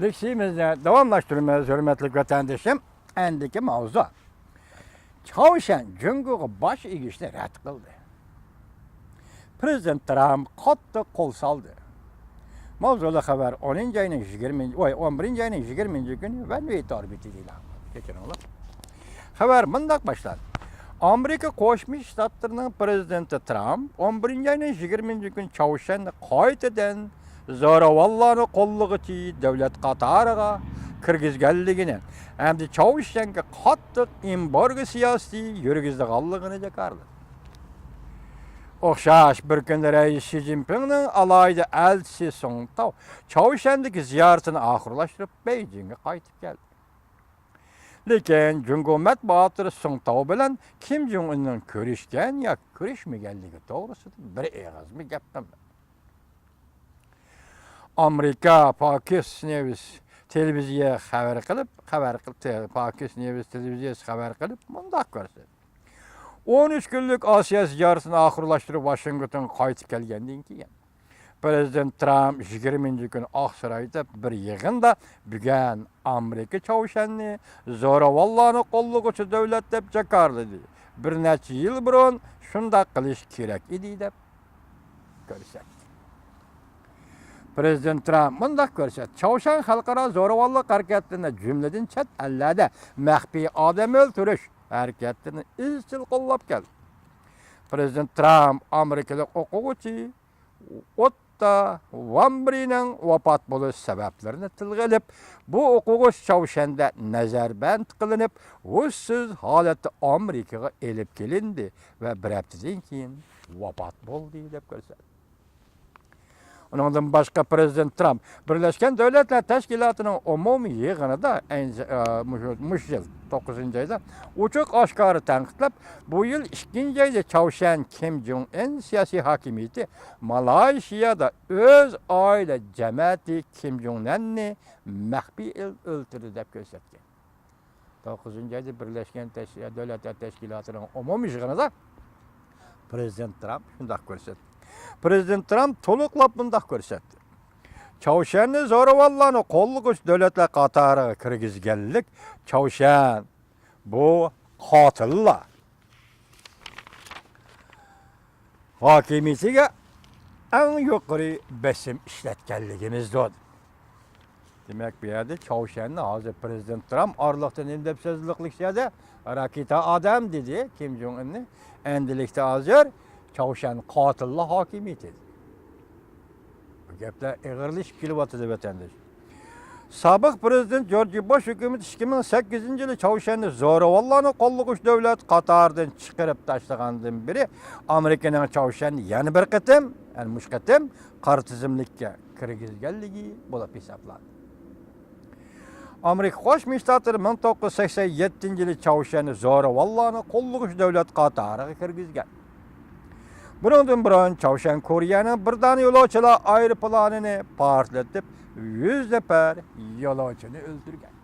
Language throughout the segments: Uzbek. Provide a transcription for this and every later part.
Leksimizni davamlaştırmamız hürmetli vatandaşım. Endiki mavzu. Çavuşan Cumhur'a baş egishni rad qildi. Prezident Trump qattiq qo'l soldi. Mavzuli xabar 10 ayning 20 voy 11 ayning 20 kuni va Navbat orbitida. Kechiringlar. Xabar bundoq boshlandi. Amerika Qo'shma Shtatlarining prezidenti Trump 11 ayning 20 kuni Çavuşanni qaytadan zo'ravonlarni qo'llig'ichi davlat qatoriga kirgizganligini hamda Çavuşanga qattiq embargo siyosati yurgizganligini jakardi. O'xshash bir kunda Rais Xi Jinpingning alayida elchisi Song Tao Çavuşandagi ziyoratini oxirlashtirib Beijingga qaytib keldi. Lekin Jungo matbuoti Song Tao bilan Kim Jong Unning ko'rishgan yoki ko'rishmaganligi to'g'risida bir eg'azmi gap qilmadi. Amerika Fox News televiziya xabar qilib, Fox News televiziyasi xabar qilib, bundoq ko'rsatdi. 13 kunlik Osiyo ziyoratini oxirlashtirib Washington qaytib kelgandan keyin Prezident Trump 20 kun Oqsaroyda bir yig'inda bugun Amerika Çavuşanni zo'ravonlarni qo'llovchi davlat deb jakardi. Bir necha yil burun shunday qilish kerak edi deb ko'rsatdi. Prezident Trump bunday ko'rsatdi. Çavuşan xalqaro zo'ravonlik harakatini jumladan chet ellarda maxfiy odam o'ldirish harakatini izchil qo'llab keldi. Prezident Trump Amerikalik o'quvchi Vambrining vafot bo'lish sabablarini tilga olib, bu o'quvchi Çavuşanda nazarband qilinib, usiz holatda Amerikaga elib kelindi va bir haftadan keyin vafot bo'ldi deb ko'rsatdi. Undan boshqa Prezident Trump Birlashgan Davlatlar Tashkilotining umumiy yig'inida mush yil 9-oyda ochiq oshkora tanqidlab, bu yil 2-oyda Çavuşan Kim Jong Un siyosiy hokimiyati Malayziyada o'z oila jamiyati Kim Jong Unni maxfiy o'ldirdi deb ko'rsatgan. 9-oyda Birlashgan Davlatlar Tashkilotining umumiy yig'inida Prezident Trump shunday ko'rsatdi. Prezident Trump to'liqlab bundoq ko'rsatdi. Çavuşanni zo'ravonlarni qo'llovchi davlatlar qatoriga kirgizganlik Çavuşan bu qotillar hokimiyatiga eng yuqori bosim ishlatganligimizdir. Demak, bu yerda Çavuşanni hozir Prezident Trump orliqdan deb so'zliqlikda raketa odam dedi Kim Jong Unni. Endilikda hozir Çavuşan qotillar hokimiyati. Bu gaplar ig'irlashib kelyapti deb vatandosh. Sobiq prezident George Bush hukumati 2008-yili Çavuşanni zo'ravonlarni qo'llovchi davlat qatoridan chiqarib tashlagandan beri Amerikaning Çavuşanni yana bir qatim, mush qatim qora tizimlikka kirgizganligi bo'lib hisoblanadi. Amerika Qo'shma Shtatlari 1987-yili Çavuşanni zo'ravonlarni qo'llovchi davlat qatoriga kirgizgan. Bundan burun Çavuşan Koreyaning birdan yo'lovchilar aeroplanini portlatib, 100 nafar yo'lovchini o'ldirgan.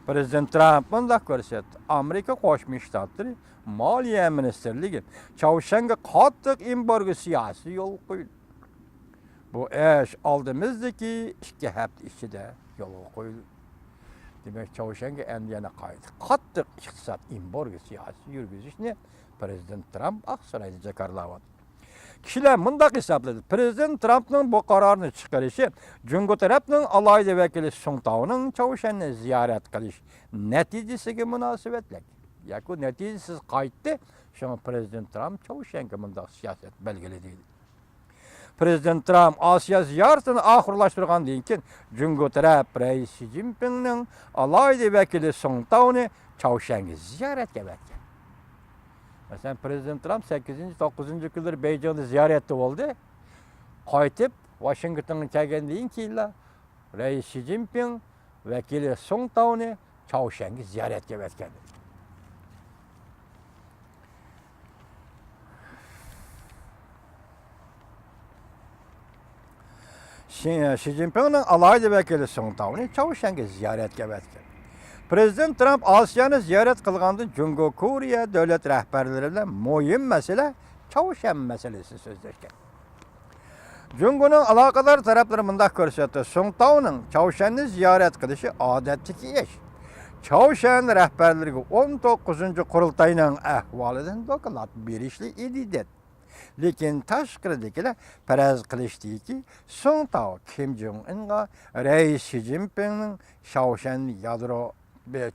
Prezident Trump bunday ko'rsatdi. Amerika Qo'shma Shtatlari Moliya ministrligi Çavuşanga qattiq embargo siyosati yo'l qo'ydi. Bu ish oldimizdagi 2 hafta ichida yo'lga qo'yildi. Demak, Çavuşanga endi yana qattiq iqtisod embargo siyosati yurgizishni Prezident Trump Oqsaroyda jakarlayapti. Kishilar bunday hisobladi. Prezident Trumpning bu qarorni chiqarishi Jungo tarafning alayida vakili Song Taoning Çavuşanni ziyorat qilish natijasiga munosabatlik. Yoki natijasiz qaytdi. Shunga Prezident Trump Çavuşanga bunday siyosat belgiladi. Prezident Trump Osiyo ziyoratini oxirlashtirgandan keyin Jungo taraf Rais Xi Jinpingning alayida vakili Song Taoni Çavuşanga ziyoratga borgan. Mesela Prezident Trump 8-9 kunlar Beijingda ziyoratda bo'ldi. Qaytib Washingtonga kelgandan keyin Rais Xi Jinping vakili Song Taoni Çavuşanga ziyoratga borgan. Xi Jinpingning alayida vakili Song Taoni Çavuşanga ziyoratga borgan. Prezident Trump Osiyoni ziyorat qilganda Jungo Koreya davlat rahbarlari bilan muhim masala Çavuşan masalasini so'zlashgan. Cumhur'un alakadar tarafları mındak ko'rsatdi. Songtao'ning Chavshanni ziyorat qilishi odatdagi ish. Chavshan rahbarlariga 19-qurultayning ahvolidan doklad berishli edi. Lekin tashqaridagilar faraz qilishdiki, Songtao Kim Jong Unga Rais Xi Jinpingning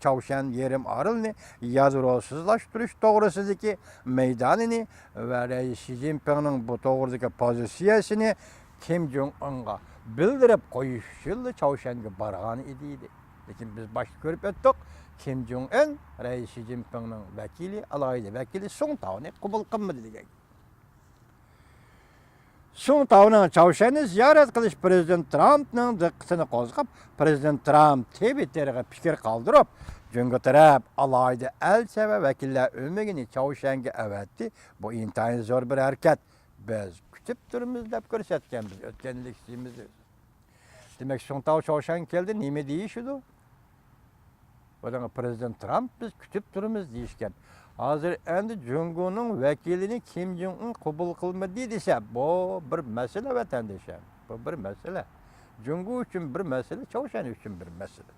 Chavshan yerim orolini yadrosizlashtirish to'g'risidagi maydonini va Rais Xi Jinpingning bu to'g'ridagi pozitsiyasini Kim Jong Unga bildirib qo'yish uchun Chavshanga borgan edi. Lekin biz boshda ko'rib o'tdik, Kim Jong Un Rais Xi Jinpingning vakili, alohida vakili Songtaoni qabul qilmadi degan. Songtaoning Chavshanni ziyorat qilish Prezident Trampning diqqatini qo'zg'ab, Prezident Tramp Twitterga fikr qoldirib, Jungo taraf alohida elchi va vakillar o'migini Chavshanga avatdi. Bu intayin zo'r bir harakat. Biz kutib turimiz deb ko'rsatganmiz o'tgan leksiyamizda. Demak, Songtao Chavshan keldi, nima deyishdi? Bularga Prezident Tramp biz kutib turimiz deyishgan. Hozir endi Jungo'ning vakilini Kim Jong Un qabul qilmadi desa, bu bir masala vatandoshlar. Bu bir masala. Jungo uchun bir masala, Chavshan uchun bir masala.